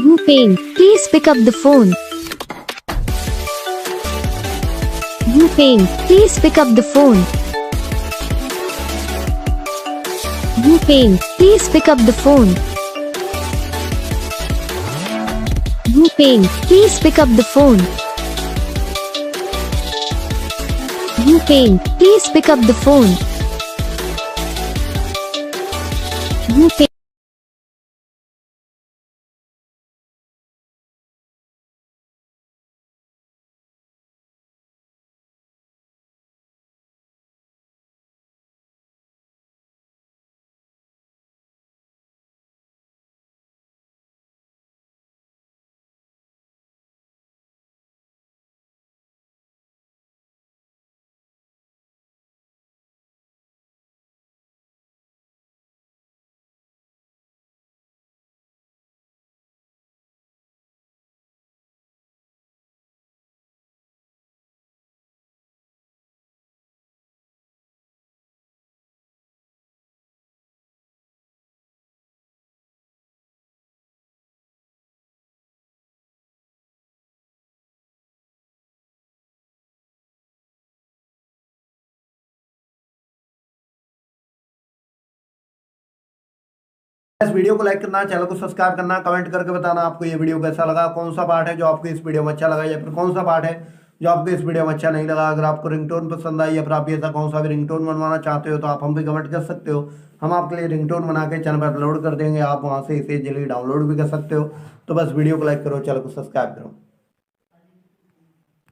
Bhupendra, please pick up the phone. Bhupendra, please pick up the phone. Bhupendra, please pick up the phone. Bhupendra, please pick up the phone. Bhupendra, please pick up the phone. Bhupendra. इस video को like करना, channel को subscribe करना, comment करके बताना आपको ये video कैसा लगा, कौन सा पार्ट है जो आपको इस वीडियो में अच्छा लगा या फिर कौन सा पार्ट है जो आपको इस वीडियो में अच्छा नहीं लगा। अगर आपको रिंगटोन पसंद आई या फिर आप ऐसा कौन सा भी रिंगटोन बनवाना चाहते हो तो आप हम भी कमेंट कर सकते हो। हम आपके लिए रिंगटोन बना के चैनल पर अपलोड कर देंगे, आप वहाँ से इसे जल्दी डाउनलोड भी कर सकते हो। तो बस वीडियो को लाइक करो, चैनल को सब्सक्राइब करो।